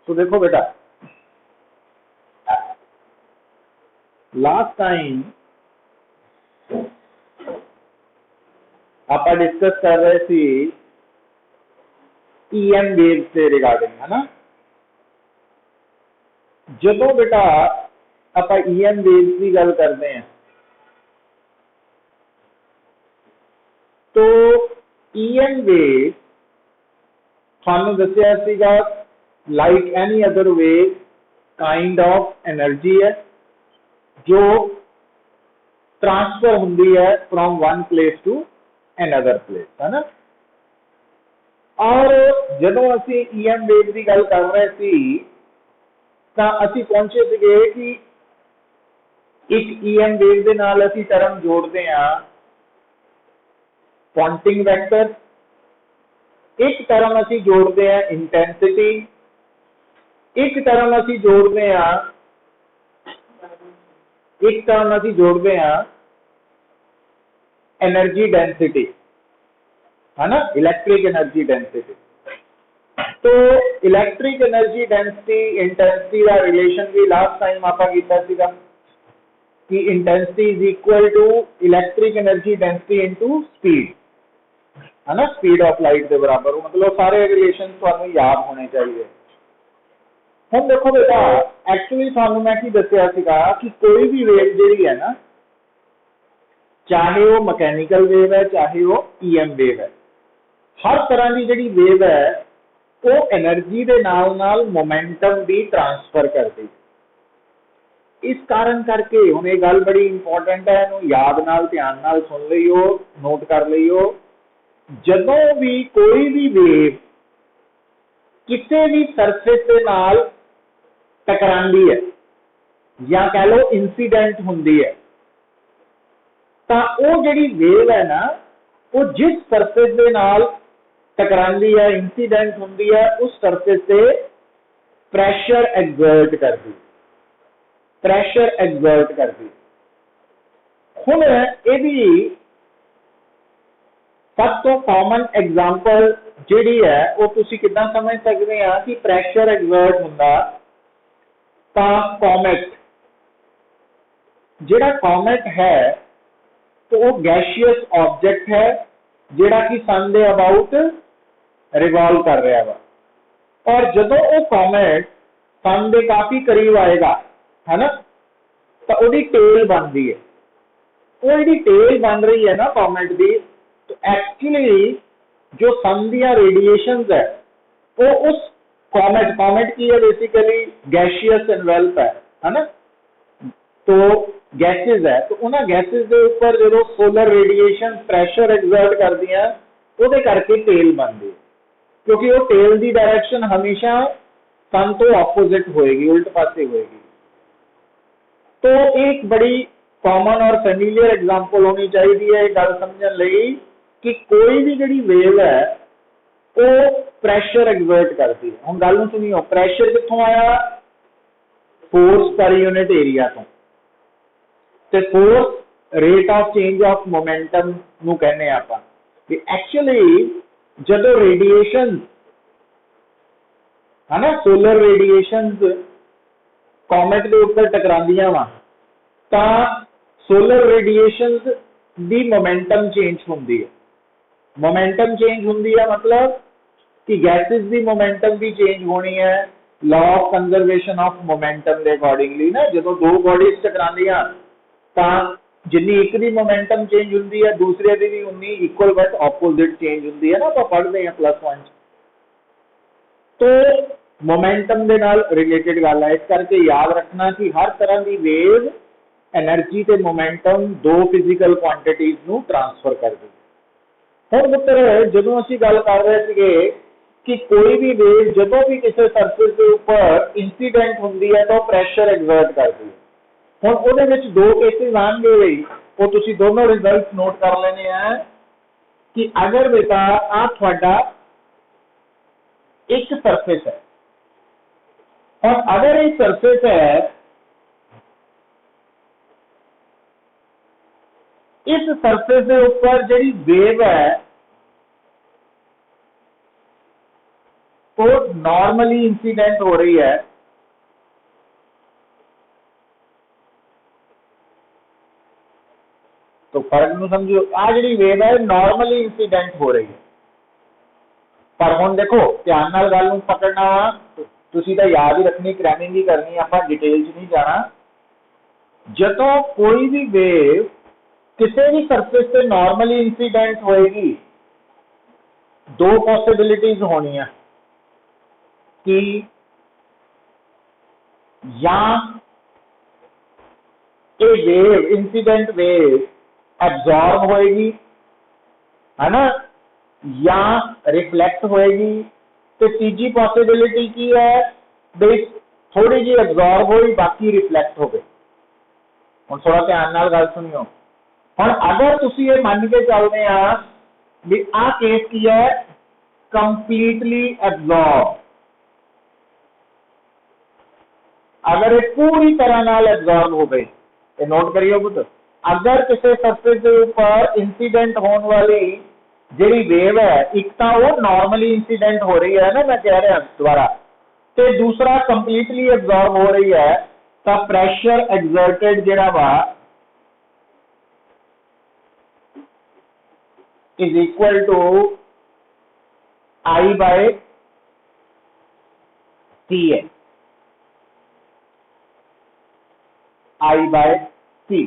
तो देखो बेटा, लास्ट टाइम आप डिस्कस कर रहे थे ईएम वेव से रिगार्डिंग, है ना। जो बेटा आप ईएम वेव की गल करते हैं तो ईएम वेव थानू दसिया सीगा like any other wave kind of energy है जो ट्रांसफर होंगी है from one place to another place, है ना। और जो असी ईएम वेव की गल कर रहे थे तो असी पहुंचे थे कि एक ईएम वेव के नाल असी टर्म जोड़ते हैं पॉइंटिंग वैक्टर, एक टर्म असी जोड़ते हैं इंटेंसिटी, एक टर्म असी जोड़ते हैं एनर्जी डेंसिटी, है ना, इलेक्ट्रिक एनर्जी डेंसिटी। तो इलेक्ट्रिक एनर्जी डेंसिटी इंटेंसिटी का रिलेशन भी लास्ट टाइम आप किया कि intensity is equal to electric energy density into speed, है ना, स्पीड ऑफ लाइट के बराबर। मतलब सारे रिलेशन तुहानू याद होने चाहिए। हम देखो बेटा, एक्चुअली थानू मैं की दसिया कि कोई भी वेव जी है ना, चाहे वो मैकेनिकल वेव है चाहे वो ईएम वेव है, हर तरह की जी वेव है वो एनर्जी के नाल नाल मोमेंटम भी ट्रांसफर करती है। इस कारण करके हुण ये गल बड़ी इंपॉर्टेंट है, इनू याद नाल ध्यान नाल सुन लियो, नोट कर लियो। जदों भी कोई भी वेव किसी भी सरफेस के नाल टकरांदी है या कह लो इंसीडेंट हुंदी है, तो वो जिहड़ी वेव है ना, वो जिस सरफेस के नाल टकरांदी है, इंसीडेंट हुंदी है, उस सरफेस से प्रेशर एग्जर्ट करती, प्रेशर एग्जर्ट करती। हुण इहदी सब तो कॉमन एग्जाम्पल जिहड़ी है वो तुसी किदां समझ सकते हैं कि प्रेशर एग्जर्ट हुंदा तां कॉमेट, जिहड़ा कॉमेट है तो वो गैशियस ऑब्जेक्ट है जिहड़ा कि सन दे अबाउट रिवॉल्व कर रहा वा। और जदों वो कॉमेट सन दे काफी करीब आएगा, है ना, तो उसकी टेल बनती है। वो जी टेल बन रही है ना कॉमेट की, तो एक्चुअली जो सन दियां रेडिएशंस है वो उस कॉमेट, कॉमेट की है बेसिकली गैशियस एनवेल्प है ना, तो गैसेज है, तो उन्होंने गैसेज के ऊपर जो सोलर रेडिएशन प्रेशर एग्जर्ट कर दिया वो करके टेल बनती है, क्योंकि वो टेल की डायरेक्शन हमेशा सन तो ऑपोजिट होएगी, उल्ट पासे होएगी। तो एक बड़ी कॉमन और फैमिलियर एग्जाम्पल होनी चाहिए है गल समझने लई कि कोई भी जी वेव है वो प्रेशर एग्जर्ट करती है। हम गल सुनियो, प्रेशर कितों आया? फोर्स पर यूनिट एरिया तो, ते force rate of change of momentum नू कहने आपां। एक्चुअली जदों रेडिएशन है ना, सोलर रेडिएशन कॉमेट के ऊपर टकरांदियां वा, तां solar radiation the momentum change होंदी है। मोमेंटम चेंज होंदी है मतलब कि गैसेस दी मोमेंटम भी चेंज होनी है, law of conservation of momentum के अकॉर्डिंगली ना, जो दो बॉडीज टकरांदियां तां जिन्नी एक दी मोमेंटम चेंज होंदी है दूसरे दी भी उन्नी इक्वल बट ऑपोजिट चेंज होंदी है ना, तो पढ़ते हैं +1। तो मोमेंटम के नाल रिलेटेड गल है, इस करके याद रखना कि हर तरह की वेव एनर्जी ते मोमेंटम दो फिजिकल क्वांटिटीज नू ट्रांसफर करती है। हुण पुत्र जदों असीं गल कर रहे थे कि कोई भी वेव जदों भी किसी सरफेस के ऊपर इंसीडेंट होंदी है तो प्रेशर एग्जर्ट करती है। हुण उहदे विच दो केसेस आउणगे, वो तुसीं दोनों रिजल्ट नोट कर लेने हैं कि अगर बेटा आ तुहाडा एक सरफेस है और अगर ये सरफेस है, इस सरफेस के ऊपर जी वेव है वो नॉर्मली इंसीडेंट हो रही है, तो फर्क नूं समझो, आ जी वेव है नॉर्मली इंसीडेंट हो रही है। पर हुण देखो ध्यान नाल गल नूं पकड़ना वा, तुसीं तां याद ही रखनी, क्रैमिंग ही करनी, आपां डिटेल च नहीं जाना। जदों कोई भी वेव किसी भी सरफेस से नॉर्मली इंसीडेंट होएगी, दो पॉसिबिलिटीज होनी कि या ये वेव इंसीडेंट वेव एब्जॉर्ब होएगी, है ना, या रिफ्लेक्ट होएगी। तो तीजी पॉसिबिलिटी की है भाई थोड़ी जी एब्जॉर्ब हुई बाकी रिफ्लेक्ट हो गई। हुण थोड़ा ध्यान नाल गल सुनियो। हुण अगर तुसीं ये मान के चलदे आ भी आ केस की है कंप्लीटली एब्जॉर्ब, अगर ये पूरी तरह नाल एब्जॉर्ब हो गई, ये नोट करियो पुत, अगर किसी सरफेस के ऊपर इंसीडेंट होने वाली जी वेव है, एक तो वो नॉर्मली इंसीडेंट हो रही है ना, मैं कह रहा दोबारा, तो दूसरा कंप्लीटली एब्जॉर्ब हो रही है, तो प्रेशर एक्सर्टेड जिहड़ा वा is equal to I by C है, I by C,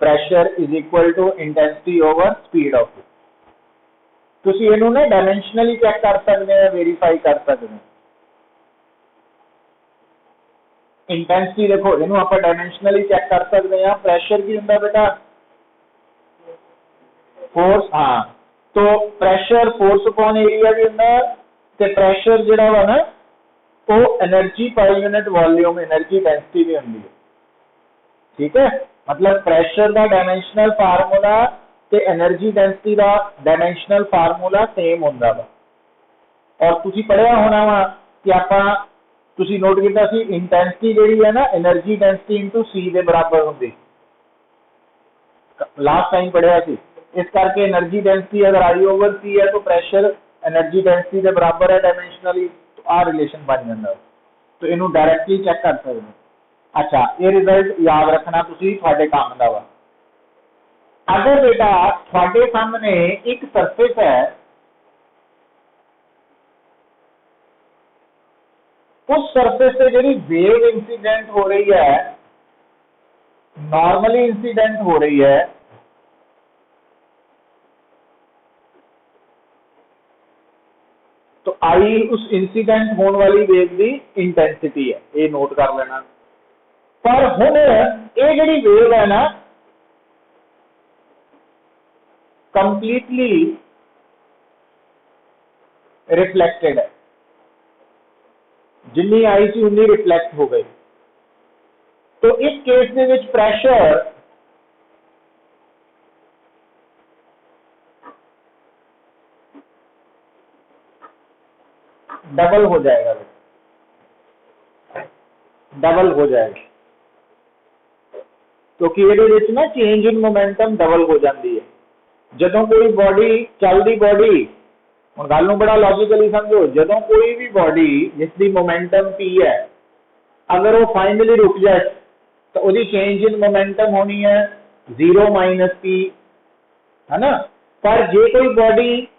pressure is equal to intensity over speed of view. तुसीं इहनूं ना डायमेंशनली चेक कर सकते हैं, वेरीफाई कर सकते हैं। इंटेंसिटी देखो, इहनूं आपां डायमेंशनली चेक कर सकते हैं। प्रेशर की हुंदा बेटा फोर्स, हाँ, तो प्रेशर फोर्स अपॉन एरिया भी हुंदा, ते प्रेशर जिहड़ा वा ना वो energy per unit volume energy density भी हुंदी है। ठीक है, मतलब प्रेशर का डायमेंशनल फार्मूला ते एनर्जी डेंसिटी का डायमेंशनल फार्मूला सेम हुंदा वा। और तुसीं पढ़िया होना वा कि आपां तुसीं नोट कीता सी इंटेंसिटी जिहड़ी है ना एनर्जी डेंसिटी इनटू सी दे बराबर हुंदी, लास्ट टाइम पढ़िया सी। इस करके एनर्जी डेंसिटी अगर आई ओवर सी है तो प्रेशर एनर्जी डेंसिटी के बराबर है डायमेंशनली, तो आ रिलेशन बन जाता है। तो इनू डायरेक्टली चेक कर सकते हैं। अच्छा, ये रिजल्ट याद रखना तुसीं, तुहाडे काम दा वा। अगर बेटा तुहाडे सामने एक सरफेस है, उस सरफेस से जिहड़ी वेव इंसीडेंट हो रही है, नॉर्मली इंसीडेंट हो रही है, तो आई उस इंसीडेंट होने वाली वेव की इंटेंसिटी है, ये नोट कर लेना। पर हुण ये जिहड़ी वेव है ना कंप्लीटली रिफ्लेक्टेड है, जिन्नी आई सी उन्नी रिफ्लेक्ट हो गई। तो इस केस दे विच प्रेशर डबल हो जाएगा, डबल हो जाएगा, क्योंकि ये ना चेंज इन मोमेंटम डबल हो जाती है। जदों कोई बॉडी चलती बॉडी, हुण गल नूं बड़ा लॉजिकली समझो, जदों कोई भी बॉडी जिसकी मोमेंटम पी है, अगर वो फाइनली रुक जाए तो उसकी चेंज इन मोमेंटम होनी है 0 माइनस पी, है ना। पर जे कोई बॉडी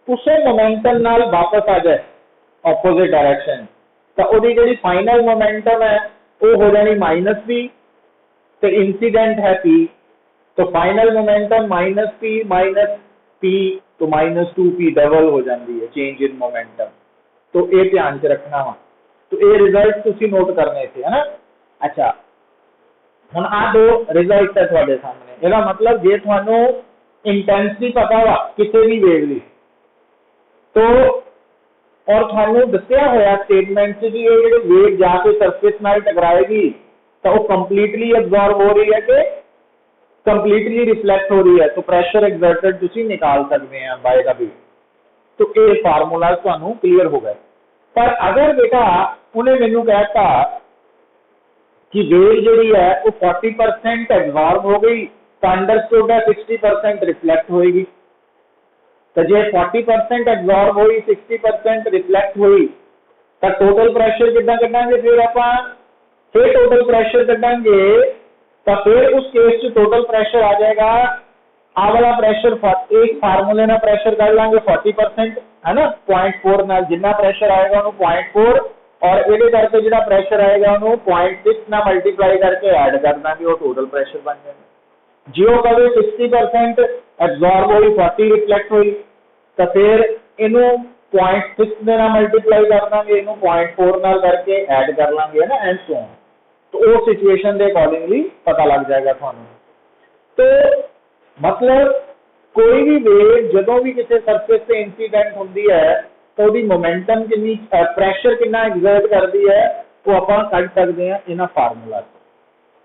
उसे मोमेंटम नाल वापस आ जाए ऑपोजिट डायरेक्शन, तो उसकी जी फाइनल मोमेंटम है वो हो जानी माइनस पी, तो इंसीडेंट है पी, तो फाइनल मोमेंटम माइनस पी तो -2p डबल हो जाती है चेंज इन मोमेंटम। तो ये ध्यान च रखना वा। तो ये रिजल्ट तुसी नोट करने थे, है ना। अच्छा, हुण आ दो रिजल्ट है तुहाडे सामने। इसका मतलब जे तुहानू इंटेंसिटी पता वा किसी भी वेव की, तो और तुहानू दस्सिया होया स्टेटमेंट से कि ये जिहड़ी वेव जाके सरफेस नाल टकराएगी तो वो कंप्लीटली एब्जॉर्ब हो रही है कि कंप्लीटली रिफ्लेक्ट हो रही है, तो प्रेशर एक्सर्टेड तुसी निकाल सकते हैं बाय द वे। तो ये फार्मूला तुहानू क्लियर हो गए। पर अगर बेटा उन्हें मैनू कहता कि वेव जिहड़ी है वो 40% एब्जॉर्ब हो गई, तो अंडरस्टूड है 60% रिफ्लेक्ट होएगी। तो जे 40% एब्जॉर्ब हुई 60% रिफ्लैक्ट हुई तो टोटल प्रेशर कितना कटांगे फिर आप फिर टोटल प्रेशर कटांगे तो फिर उस केस च टोटल प्रेशर आ जाएगा आ वाला प्रेशर एक फार्मूले ना प्रेशर कर लांगे 40% है ना 0.4 नाल जितना प्रेशर आएगा उन्होंने 0.4 और ये करके जो प्रेशर आएगा उन्होंने 0.6 ना मल्टीप्लाई करके ऐड कर देंगे वो टोटल प्रेशर बन जाएगा जो कभी 60% एब्जॉर्ब हुई 40 रिफ्लेक्ट हुई तो फिर इनू 0.6 ਦੇ ਨਾਲ ਮਲਟੀਪਲਾਈ ਕਰ ਦਾਂਗੇ ਇਹਨੂੰ 0.4 ਨਾਲ ਕਰਕੇ ਐਡ ਕਰ ਲਾਂਗੇ है ना एंड सो ऑन तो उस सिचुएशन के अकॉर्डिंगली पता लग जाएगा थानू तो मतलब कोई भी वेव जदों भी किसी सरफेस से इंसीडेंट होती है तो उसकी मोमेंटम कितनी प्रेशर कितना एग्जर्ट करती है वो आप कढ़ सकते हैं इन्हां फार्मूला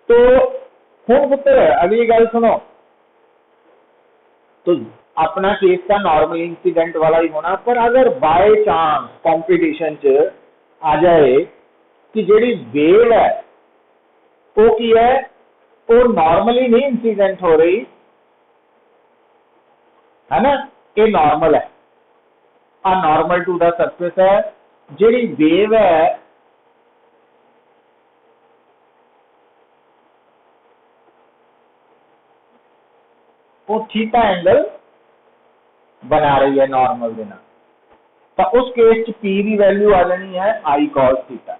तो हुण पुत्र अगली गल सुनो तो अपना केस का नॉर्मल इंसीडेंट वाला ही होना पर अगर बाय चांस कंपटीशन च आ जाए कि जेडी वेव है वो की है वो नॉर्मली नहीं इंसीडेंट हो रही है ना ये नॉर्मल है आ नॉर्मल टू द सरफेस है जेडी वेव है वो थीटा एंगल बना रही है नॉर्मल देना तो उस केस च पी की वैल्यू आ जानी है आई कॉस थीटा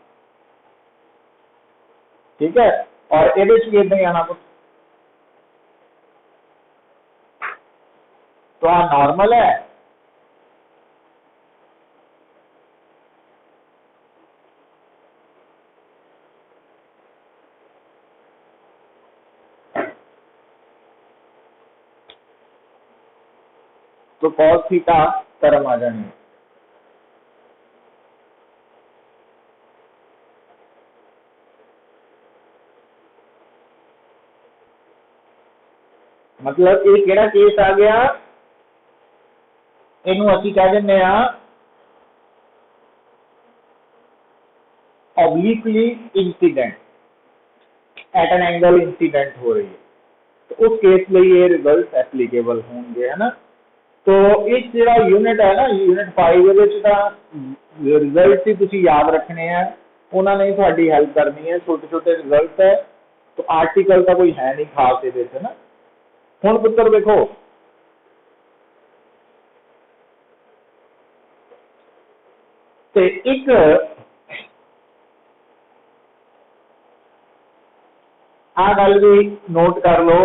ठीक है और ये इदा ही आना कुछ तो आ नॉर्मल है तो कॉस थीटा टर्म आ जानी है मतलब ये केड़ा केस आ गया इनू असी कह दें obliquely incident at an angle incident हो रही है तो उस केस लिए ये रिजल्ट एप्लीकेबल होंगे है ना तो इस जो यूनिट है ना यूनिट 5 रिजल्ट ही तुम याद रखने हैं उन्होंने थोड़ी हेल्प करनी है छोटे छोटे रिजल्ट है तो आर्टिकल का कोई है नहीं खास ये ना हुण पुत्र देखो ते एक आ गल भी नोट कर लो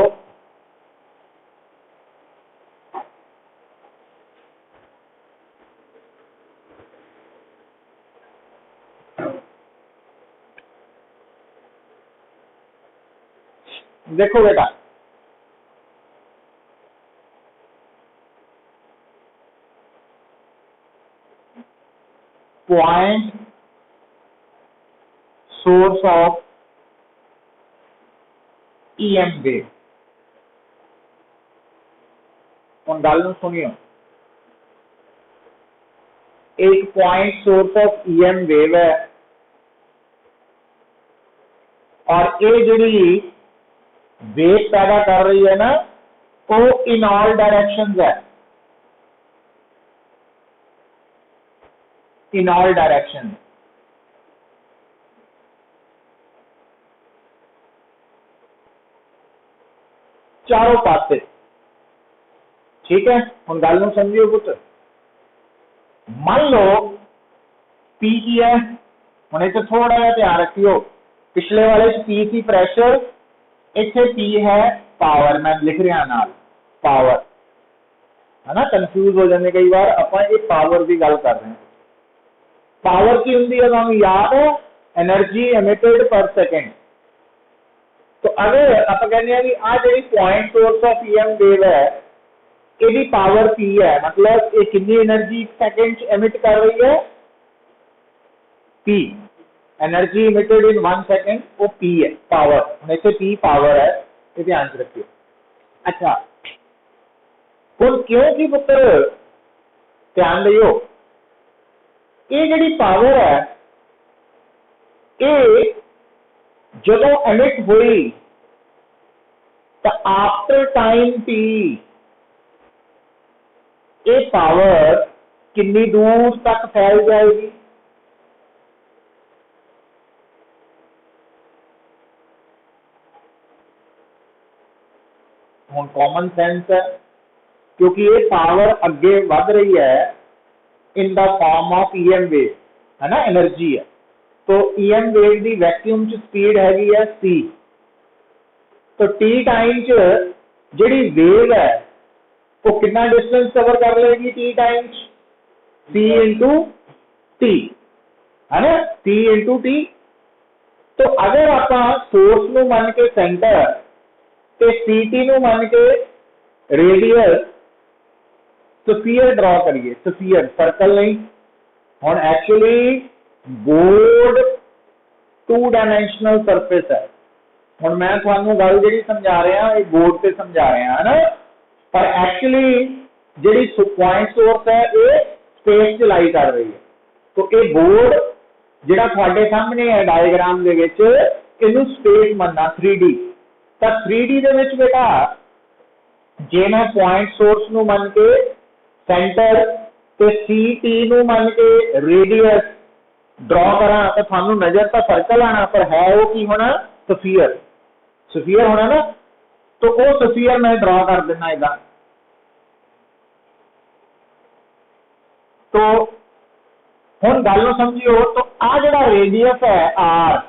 देखो बेटा point source of EM wave हुण गल नूं सुनियो एक point source of EM wave है और ये जिहड़ी वेव पैदा कर रही है ना वो इन ऑल डायरेक्शंस है इन ऑल डायरेक्शन चारों पासे ठीक है हुण गल नूं समझियो पुत्र मान लो पी की है हुण इत्थे थोड़ा जिहा ध्यान रखियो पिछले वाले पी की प्रेशर इत्थे पी है पावर मैं लिख रहा नाल पावर है ना कंफ्यूज हो जाते कई बार आप ये पावर की गल कर रहे हैं पावर की होंगी है तुहानूं याद है एनर्जी एमिटेड पर सेकेंड तो अगर आप कहने कि आ जी point source of EM wave है ये पावर पी है मतलब ये कितनी एनर्जी सेकेंड एमिट कर रही है P energy emitted in 1 second वो पी है पावर हम इसे पी पावर है ये ध्यान से रखिए अच्छा हुण क्योंकि पुत्र ध्यान दियो ये जिहड़ी पावर है ये जदों एमिट हुई तो आफ्टर टाइम टी ये पावर कितनी दूर तक फैल जाएगी? हुण कॉमन सेंस है, क्योंकि ये पावर अगे बढ़ रही है इन the form of EM wave, है ना, एनर्जी है। तो ईएम वेव की वैक्यूम च स्पीड हैगी है सी। तो टी टाइम च जिहड़ी वेव है वो कितना डिस्टेंस कवर कर लेगी टी टाइम च? सी इंटू टी, है ना, सी इंटू टी। तो अगर आप सोर्स नूं मन के सेंटर ते सीटी नूं मन के रेडियस स्फीयर ड्रॉ करिए, स्फीयर सर्कल नहीं। हुण एक्चुअली बोर्ड 2 डायमेंशनल सरफेस है। हुण मैं तुहानूं गल जिहड़ी समझा रहा ये बोर्ड से समझा रहा है ना, पर एक्चुअली जिहड़ी पॉइंट सोर्स है ये स्पेस च लाई कर रही है। तो ये बोर्ड जिहड़ा तुहाडे सामने है डायग्राम दे विच, इहनूं स्पेस मनना 3D। तो 3D दे विच बेटा जे मैं पॉइंट सोर्स नूं मन के सेंटर ते सी टी नूं मन के रेडियस ड्रॉ करा तो थानू नजर तो सर्कल आना, पर है वो की होना? स्फीयर, स्फीयर होना ना। तो वो स्फीयर मैं ड्रॉ कर देना इदा। तो हुण गल नूं समझियो, तो आ जिहड़ा रेडियस है आर,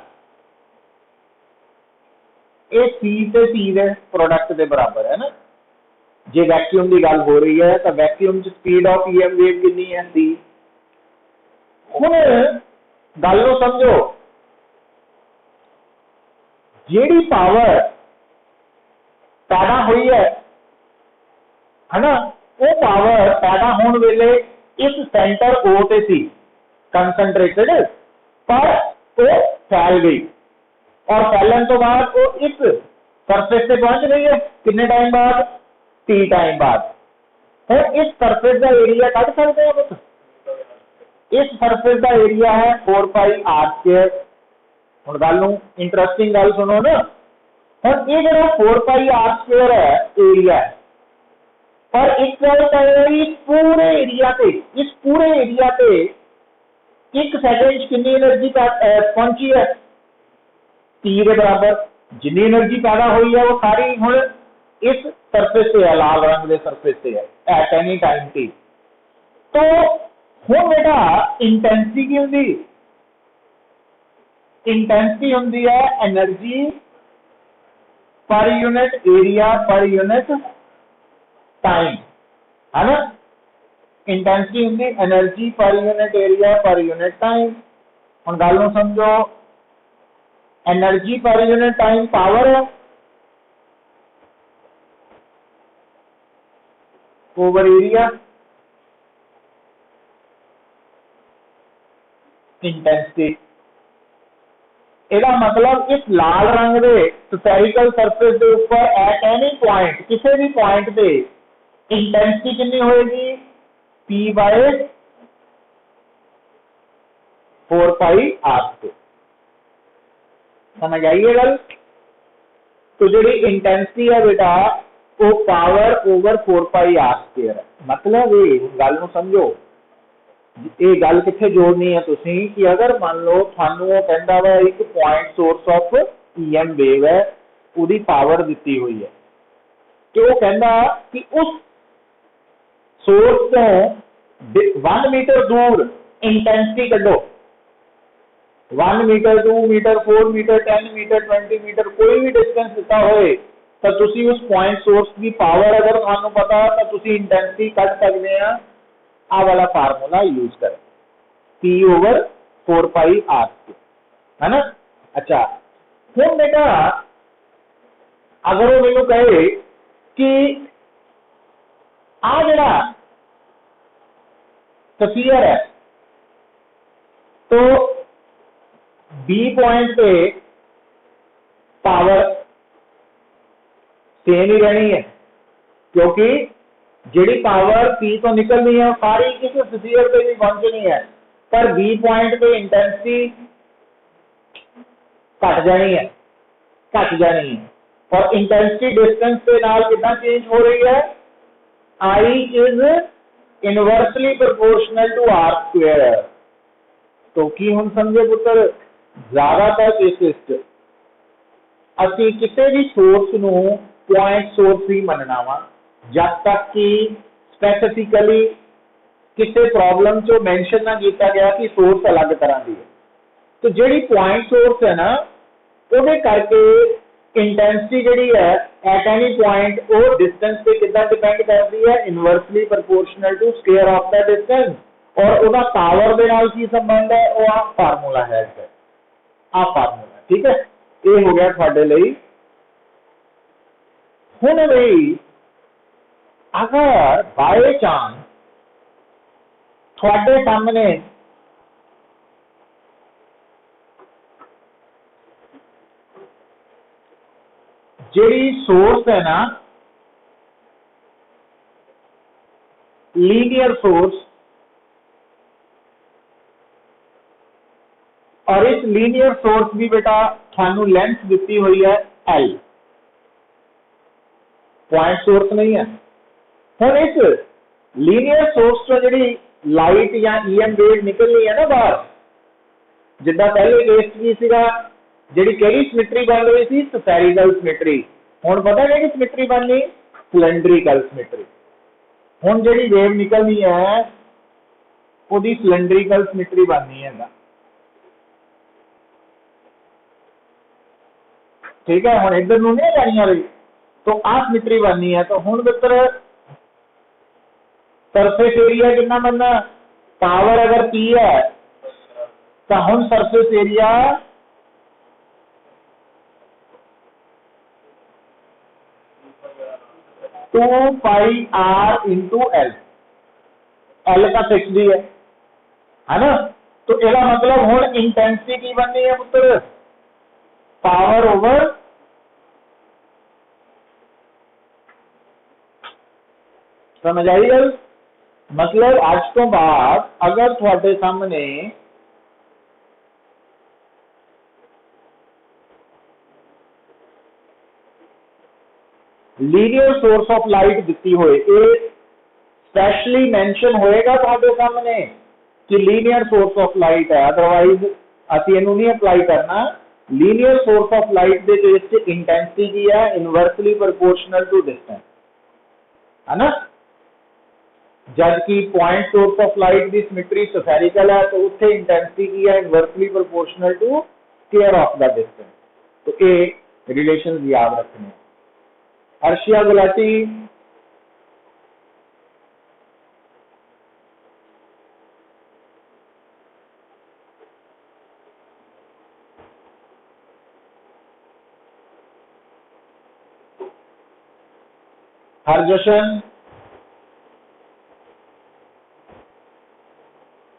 ये सी ते टी दे प्रोडक्ट के बराबर है ना। जे वैक्यूम की गल हो रही है तो वैक्यूम च स्पीड ऑफ ईएम वेव कितनी है? सी। हुण गल नूं समझो, जिहड़ी पावर पैदा हुई है ना, वो पावर पैदा होने वेले इस सेंटर ओ ते सी कंसनट्रेटेड, पर वो फैल गई और फैलन तो बाद वो इस सरफेस से पहुंच गई है। कितने टाइम बाद? टी टाइम बाद। हुण इस सरफेस का एरिया कढ सकते हैं कुछ? इस सरफेस का एरिया है 4 पाई आर स्क्वायर। हुण गल नूं इंटरेस्टिंग गल सुनो ना, हुण ये जिहड़ा 4 पाई आर स्क्वायर है एरिया है, पर एक गल कह इस पूरे एरिया ते, इस पूरे एरिया ते एक सेकंड च कितनी एनर्जी पहुंची है? टी के बराबर। जितनी एनर्जी पैदा हुई है वो सारी हुण इस सरफेस से है, लाल रंग के सरफेस से है एट एनी टाइम टी। तो हुण बेटा इंटेंसिटी की होंगी? इंटेंसिटी होंगी है energy per unit area per unit time, है ना। इंटेंसिटी होंगी energy per unit area per unit time. हुण गल नूं समझो, energy per unit time power है ओवर एरिया इंटेंसिटी। इसका मतलब इस लाल रंग के स्फेरिकल सरफेस के ऊपर एट एनी पॉइंट, किसी भी पॉइंट पे इंटेंसिटी कितनी होगी? P by 4 pi R square. समझ आइए गल? तो जी इंटेंसिटी है बेटा वो power over 4 pi R square है। मतलब ये गल नूं समझो, ये गल कित्थे जोड़नी है तुसीं कि अगर मान लो थानू वो कहंदा वा एक point source of EM wave है, उसकी पावर दी हुई है, कि वो कहंदा कि उस सोर्स तो 1 मीटर दूर इंटेंसिटी कढो। 1 metre 2 metre 4 metre 10 metre 20 metre कोई भी डिस्टेंस दिता होए तो तुसी उस पॉइंट सोर्स की पावर अगर थानू पता तो तुसी इंटेंसिटी कढ सकते हैं। आ वाला फार्मूला यूज करें, P ओवर 4 पाई आर, है ना। अच्छा हुण बेटा अगर वो मैनू कहे कि आ जिहड़ा स्फीयर है तो बी पॉइंट पे पावर सेम ही रहनी है, क्योंकि जिहड़ी पावर पी तो निकलनी है सारी किसी स्फीयर पे भी पहुंचनी है, पर बी पॉइंट पे इंटेंसिटी घट जानी है, घट जानी है। और इंटेंसिटी डिस्टेंस के नाल कितना चेंज हो रही है? I is inversely proportional to R square. तो की हम समझे पुत्र, ज्यादातर केसेस च असी किसी भी सोर्स नू पॉइंट सोर्स ही मनना वा, जब तक कि स्पैसिफिकली किसी प्रॉब्लम चो मैंशन ना किया गया कि सोर्स अलग तरह की है। तो जी पॉइंट सोर्स है ना, वो करके इंटेंसिटी जी है एट एनी पॉइंट वो डिस्टेंस पे कितना डिपेंड करती है, inversely proportional to square of the distance. और उसका पावर के नाल की संबंध है, वो आ फार्मूला है, आ फार्मूला। ठीक है, ये हो गया थोड़े लिए। हुण भी अगर बाय चांस थोड़े सामने जी सोर्स है ना, लीनियर सोर्स, और इस लीनियर सोर्स की बेटा थानू लेंथ दी हुई है L, पॉइंट सोर्स नहीं है। हुण इस लीनियर सोर्स तो जी लाइट या EM वेव निकलनी है ना बाहर, जिदा पहले केस की सीगा, जी कई सिमेट्री बन रही थी, स्फेरिकल सिमेट्री। हुण पता है कि सिमेट्री बननी सिलेंड्रिकल सिमेट्री। हुण जी वेव निकलनी है उसकी सिलेंड्रिकल सिमेट्री बननी है। ठीक है, हुण इधर नूं नहीं जानिया रही, तो आ सिमेट्री बननी है। तो हुण मित्र सरफेस एरिया कितना बनना, पावर अगर P है तो हुण surface area 2πr into L, L का फिक्स भी है ना। तो इसका मतलब हुण इंटेंसिटी की बननी है पुत्र, पावर ओवर समझ आई गल। मतलब आज तो बाद अगर थोड़े सामने लीनियर सोर्स ऑफ लाइट दी होए, स्पेशली मेंशन होएगा थोड़े सामने कि लीनियर सोर्स ऑफ लाइट है, अदरवाइज असी इनू नहीं अप्लाई करना। लीनियर सोर्स ऑफ लाइट के केस च इंटेंसिटी की है इनवर्सली प्रोपोर्शनल टू डिस्टेंस, है ना। जबकि पॉइंट सोर्स ऑफ लाइट की सिमेट्री स्फेरिकल है, तो उत्थे इंटेंसिटी की है inversely proportional to square of the distance. तो ये रिलेशन याद रखने। अर्शिया गुलाटी, हरजशन,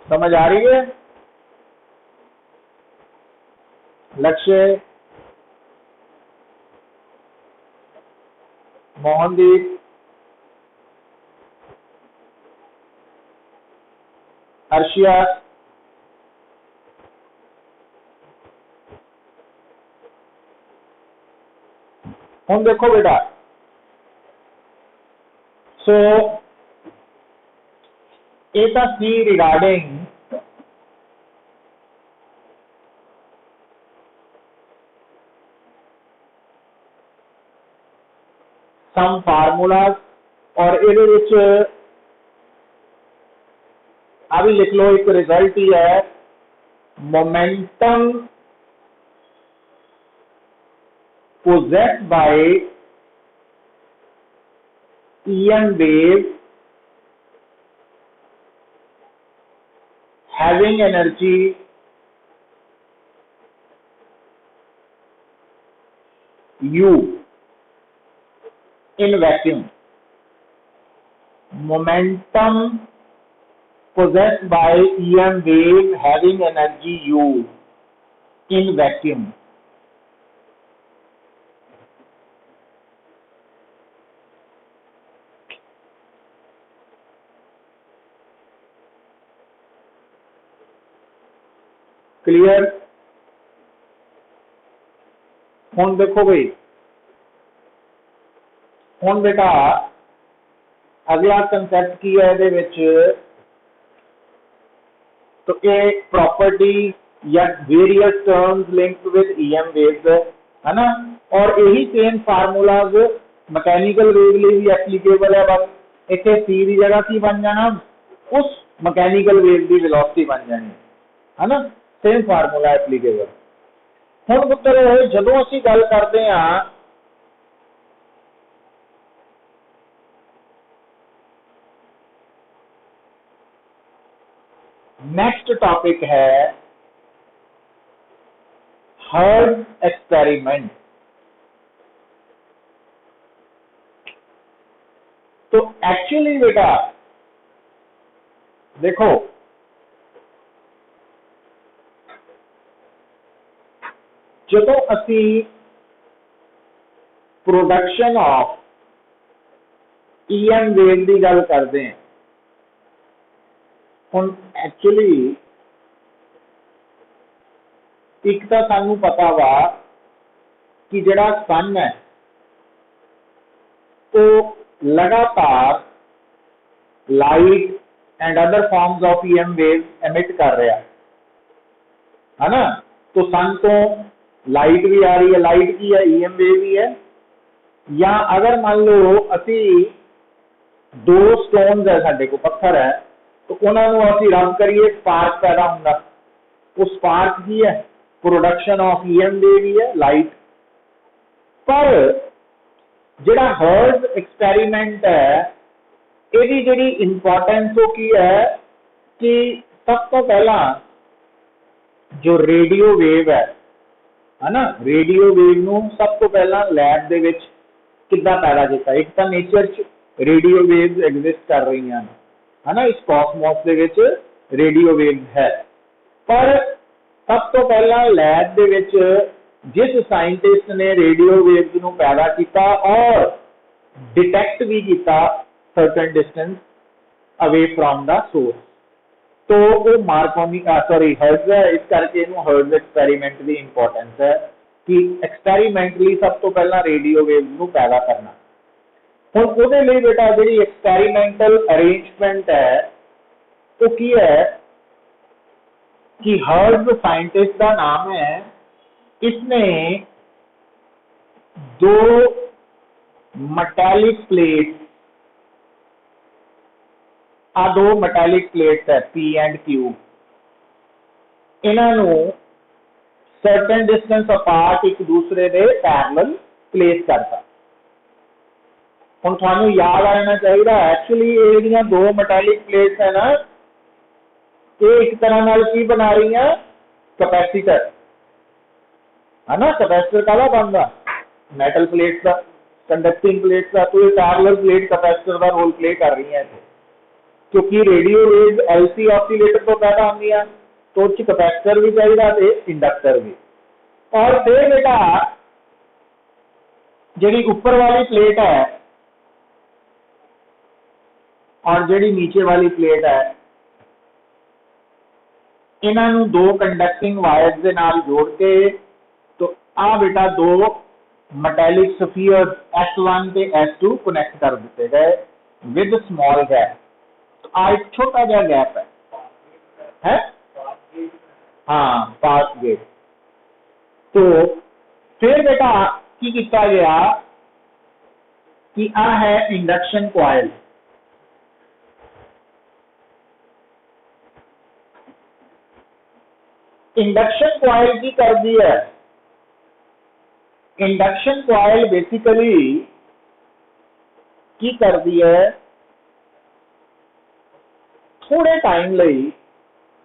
समझ आ रही है। लक्ष्य, मोहनदीप, अर्शिया, हम देखो बेटा, सो it is regarding some formulas, और ये अभी लिख लो, एक रिजल्ट ही है momentum possessed by EM wave having energy U in vacuum. Momentum possessed by EM wave having energy U in vacuum. Clear. हुण देखो भाई, हुण बेटा अगला कंसैप्ट की है ਇਹਦੇ ਵਿੱਚ, तो ये प्रॉपर्टी या various terms linked with EM waves है ना, और यही सेम फार्मूलाज मैकेनिकल वेव लिए भी एप्लीकेबल है, बस इतने सी की जगह की बन जाना उस मैकेनिकल वेव की वेलोसिटी बन जानी है ना, सेम फार्मूला एप्लीकेबल। हुण पुत्तर जदों असीं गल करते हैं नेक्स्ट टॉपिक है हर्ट्ज एक्सपेरिमेंट। तो एक्चुअली बेटा देखो, जदों असी प्रोडक्शन ऑफ EM वेव की गल करते हैं, हुण एक्चुअली एक तो सानू पता वा कि जिहड़ा सन है तो लगातार light and other forms of EM wave emit कर रहा है ना, तो सन तो लाइट भी आ रही है, लाइट की है EM वेव भी है। या अगर मान लो असी दो स्टोन्स है, साडे को पत्थर है, तो उन्होंने असी रब करिए स्पार्क पैदा होगा, वो स्पार्क की है प्रोडक्शन ऑफ EM वेव ही है, लाइट। पर जिहड़ा हर्ट्ज एक्सपेरिमेंट है इसकी जिहड़ी इंपॉर्टेंस वो की है कि सब तो पहला जो रेडियो वेव है ना, रेडियो वेव नूं सब तो पहला लैब दे विच किद्दां पैदा किया। एक तो नेचर च रेडियो वेव्स एग्जिस्ट कर रही हैं है ना, इस कॉस्मोस दे विच रेडियो वेव्स है, पर सब तो पहला लैब दे विच जिस साइंटिस्ट ने रेडियो वेव्स नूं पैदा किया और डिटेक्ट भी किया certain distance away from the source, तो वो मार्कोनी हर्ट्ज है। इस करके इनू हर्ट्ज एक्सपेरिमेंट की इंपॉर्टेंस है कि एक्सपेरिमेंटली सब तो पहला रेडियो वेव्स नूं पैदा करना। हुण उहदे लई बेटा जिहड़ी एक्सपेरिमेंटल अरेंजमेंट है तो की है कि हर्ट्ज साइंटिस्ट का नाम है, इसने दो मेटालिक प्लेट्स, आ दो मेटालिक प्लेट्स है P एंड Q, इन्हों सर्टन डिस्टेंस अपार्ट एक दूसरे के पैरेलल प्लेस करता। हुण तुहानूं याद आना चाहिए एक्चुअली ये दो मेटालिक प्लेट्स है ना, ये एक तरह नाल की बना रही है कैपेसिटर है ना, कैपेसिटर काला बनता मेटल प्लेट्स का, कंडक्टिंग प्लेट्स का, तो ये पैरेलल प्लेट कैपेसिटर का रोल प्ले कर रही है क्योंकि रेडियो वेव LC ऑसिलेटर तो पैदा होंगी, तो कैपेसिटर भी चाहिए इंडक्टर भी। और फिर बेटा जी ऊपर वाली प्लेट है और जी नीचे वाली प्लेट है, इन्हों दो कंडक्टिंग वायर्स के नाल जोड़ के, तो आ बेटा दो मेटालिक स्फीयर्स S1 ते S2 कनेक्ट कर दिए गए विद स्मॉल गैप। तो आ एक छोटा जहा गैप है हाँ, पास गेट। तो फिर बेटा की किया गया कि आ है इंडक्शन कॉइल। इंडक्शन कॉइल की कर दी है, इंडक्शन कॉइल बेसिकली की कर दी है, थोड़े टाइम लई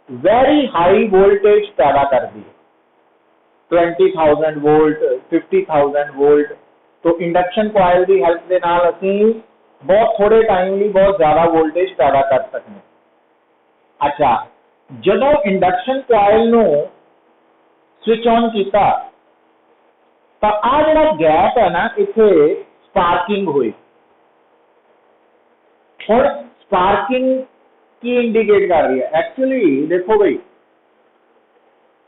वेरी हाई वोल्टेज पैदा कर दी, 20,000 वोल्ट 50,000 वोल्ट। तो इंडक्शन कॉइल की हेल्प के नाल असी बहुत थोड़े टाइम लिए बहुत ज्यादा वोल्टेज पैदा कर सकते हैं। अच्छा, जदों इंडक्शन कॉइल नू स्विच ऑन किया तो आ जिहड़ा गैप है ना, इत्थे स्पार्किंग हुई। हुण स्पार्किंग की इंडिकेट कर रही है, एक्चुअली देखो भाई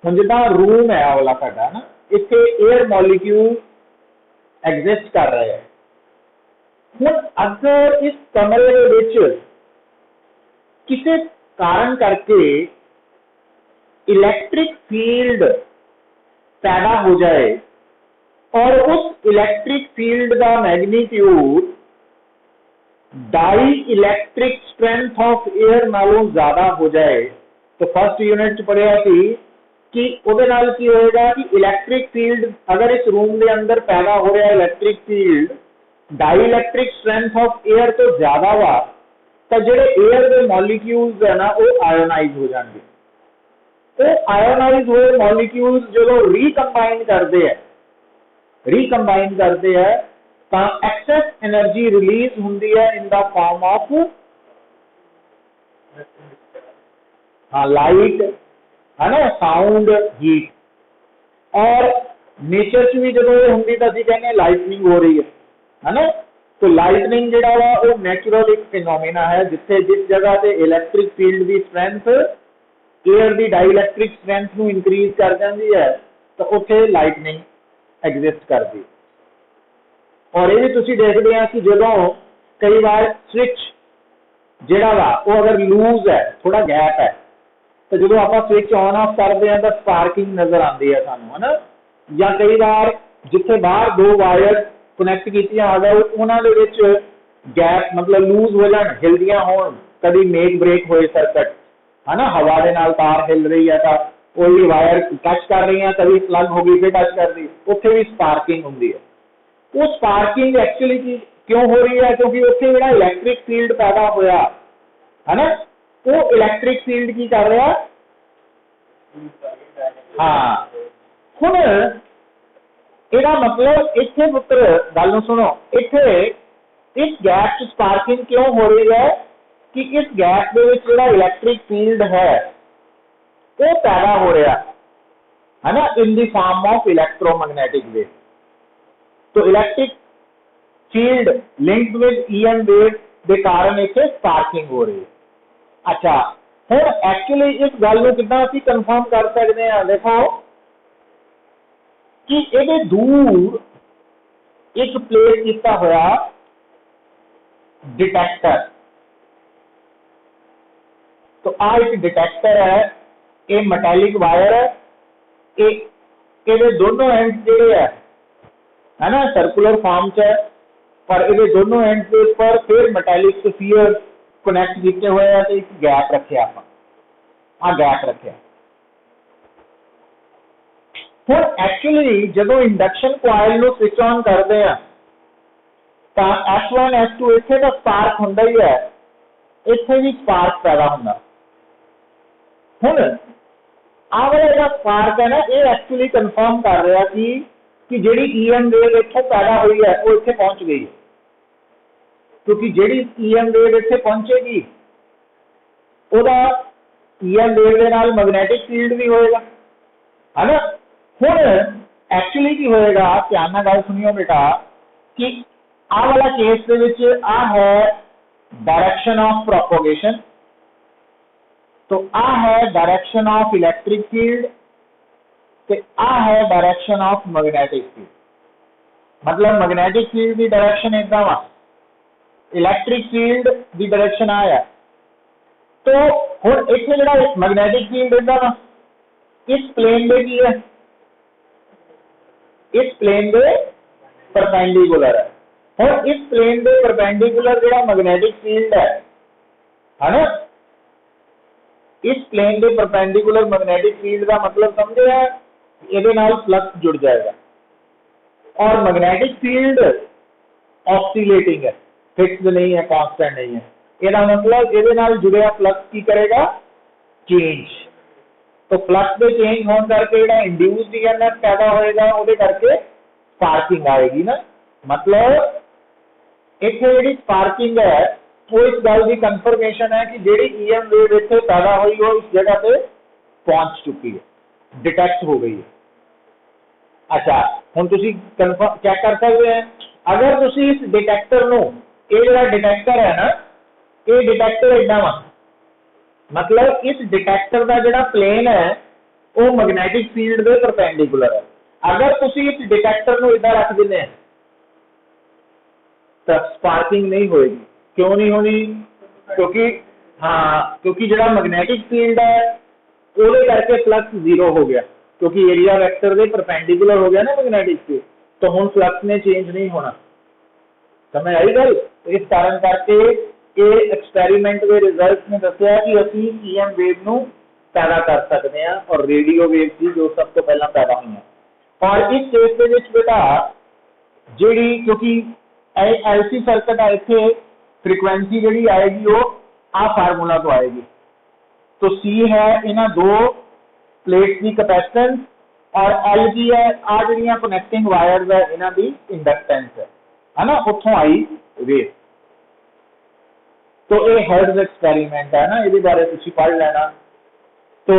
हुण जिद्दां रूम है वाला साडा ना, इत्थे एयर मॉलिक्यूल एग्जिस्ट कर रहे हैं, हुण अगर इस कमरे दे विच किसी कारण करके इलैक्ट्रिक फील्ड पैदा हो जाए और उस इलैक्ट्रिक फील्ड का magnitude dielectric strength of air नालों ज्यादा हो जाए, तो फर्स्ट यूनिट च पढ़िया सी कि उहदे नाल की होएगा कि इलैक्ट्रिक फील्ड अगर इस रूम के अंदर पैदा हो रहा electric field dielectric strength of air तो ज्यादा वा, तो जिहड़े एयर के मॉलिक्यूल्स है ना वो आयोनाइज हो जाएंगे। तो आयोनाइज हुए मॉलिक्यूल्स जो रीकंबाइन करते हैं तो एक्सेस एनर्जी रिलीज होंदी है इन द फॉर्म ऑफ लाइट, है ना, साउंड, हीट। और नेचर च भी जो होंगी तो असीं कहने लाइटनिंग हो रही है ना। तो लाइटनिंग जिहड़ा वा वो नैचुरल एक फिनोमिना है जिथे जिस जगह पे इलैक्ट्रिक फील्ड की स्ट्रेंथ एयर की डाइलैक्ट्रिक स्ट्रेंथ को इंक्रीज कर जाती है तो उत्थे लाइटनिंग एग्जिस्ट करती है। और ये भी तुसीं देखते हैं कि जो कई बार स्विच जिहड़ा वा वो अगर लूज है, थोड़ा गैप है, तो जो आप स्विच ऑन ऑफ करते हैं तो स्पार्किंग नजर आती है सानू, है ना। या कई बार जिथे बाहर दो वायर कनैक्ट कीतियां अगर उन्होंने गैप मतलब लूज हो जाए, हिलदियां हो, कभी मेक ब्रेक होए सर्किट, है ना, हवा के नाल तार हिल रही है तो कोई वायर टच कर रही है, कभी प्लग हो गई फिर टच कर दी, उत्थे भी स्पार्किंग होंदी है। वो स्पार्किंग एक्चुअली क्यों हो रही है? क्योंकि उत्थे जिहड़ा इलैक्ट्रिक फील्ड पैदा होया है ना, वो इलैक्ट्रिक फील्ड की कर रहा, हाँ। हुण ਇਹਦਾ मतलब इत्थे पुत्र गल नूं सुनो, इत्थे इस गैप च स्पार्किंग क्यों हो रही है कि इस गैप दे विच जिहड़ा इलैक्ट्रिक फील्ड है वो पैदा हो रहा है ना in the form of electromagnetic wave. तो electric field linked with EM wave के कारण इत्थे स्पार्किंग हो रही है। अच्छा, हुण एक्चुअली इस गल नूं किद्दां असीं कन्फर्म कर सकते हैं? देखो कि ये दूर एक प्लेस किया होया डिटेक्टर, तो आ एक डिटेक्टर है, ये मैटेलिक वायर है, ये दोनों एंड जेडे है ना सर्कुलर फॉर्म च है, पर ये दोनों एंड के ऊपर फिर मैटेलिक स्फीयर कनैक्ट किए हुए हैं, तो एक गैप रखे आप, आ गैप रखे। हुण एक्चुअली जो इंडक्शन कॉइल नूं स्विच ऑन करते हैं तो S1 S2 इत्थे तो स्पार्क हुंदा ही है, इत्थे भी स्पार्क पैदा हुंदा। हुण आ वाला स्पार्क है ना, ये एक्चुअली कन्फर्म कर रहा कि जिहड़ी ईएम वेव इत्थों पैदा हुई है वो इत्थे पहुंच गई है, क्योंकि जिहड़ी ईएम वेव इत्थे पहुंचेगी ओदा ईएम वेव दे नाल मैग्नेटिक फील्ड भी होएगा, है ना। हुण एक्चुअली की होएगा, ध्यान नाल गल सुनियो बेटा, कि आ वाला केस दे विच आ है डायरेक्शन ऑफ प्रोपोगेशन, तो आ है डायरेक्शन ऑफ इलैक्ट्रिक फील्ड, ते आ है डायरेक्शन ऑफ मैग्नेटिक फील्ड। मतलब मैग्नेटिक फील्ड की डायरेक्शन इदां वा, इलैक्ट्रिक फील्ड की डायरेक्शन आ है। तो हुण इत्थे जिहड़ा मैग्नेटिक फील्ड इदां वा, इस प्लेन दे की है, इस प्लेन दे परपेंडिकुलर है। और इस प्लेन दे परपेंडिकुलर जो मैग्नेटिक फील्ड है ना, इस प्लेन दे परपेंडिकुलर मैग्नेटिक फील्ड का मतलब समझे है, ये नाल फ्लक्स जुड़ जाएगा। और मैग्नेटिक फील्ड ऑसिलेटिंग है, फिक्स्ड नहीं है, कांस्टेंट नहीं है। इसका मतलब ये नाल जुड़िया फ्लक्स की करेगा, चेंज। तो फ्लक्स के चेंज होने करके जो इंड्यूस्ड ईएमएफ पैदा होएगा, वो करके स्पार्किंग आएगी ना। मतलब इत्थे जिहड़ी स्पार्किंग है वो इस गल की कन्फर्मेशन है कि जिहड़ी ईएम वेव इत्थे पैदा हुई वो इस जगह पे पहुंच चुकी है, डिटेक्ट हो गई है। अच्छा, हुण तुसीं कन्फर्म चेक कर सकते हैं, अगर तुसीं इस डिटेक्टर नूं, ये जिहड़ा डिटेक्टर है ना, ये डिटेक्टर इदां वा, मतलब इस डिटेक्टर का जिहड़ा प्लेन है वो मैग्नेटिक फील्ड के परपेंडिकुलर है। अगर तुसीं इस डिटेक्टर नूं इदां रख दिंदे हैं, तो स्पार्किंग नहीं होएगी। क्यों नहीं होनी? क्योंकि हाँ, क्योंकि जो मैग्नेटिक फील्ड है ਉਹਦੇ करके फ्लक्स जीरो हो गया, क्योंकि एरिया वैक्टर के परपेंडिकुलर हो गया ना मैग्नेटिक फील्ड, तो हुण फ्लक्स ने चेंज नहीं होना। समझ आई गल? इस कारण करके ये एक्सपेरीमेंट के रिजल्ट ने दसिया कि असी ईएम वेव नू पैदा कर सकते हैं, और रेडियो वेव थी जो सब तो पहला पैदा हुई है। और इस केस के विच बेटा जी, क्योंकि एलसी सर्किट है, इतने फ्रीक्वेंसी जी आएगी वो आ फार्मूला तो आएगी। तो सी है इन्हों दो प्लेट की कैपेसिटेंस, और एल जी है आ जड़ियां कनैक्टिंग वायर्स है इन्हों की इंडक्टेंस है ना, उत्थों आई वेव। तो ये हर्ट्ज एक्सपेरीमेंट है ना, ये बारे तुम पढ़ लेना। तो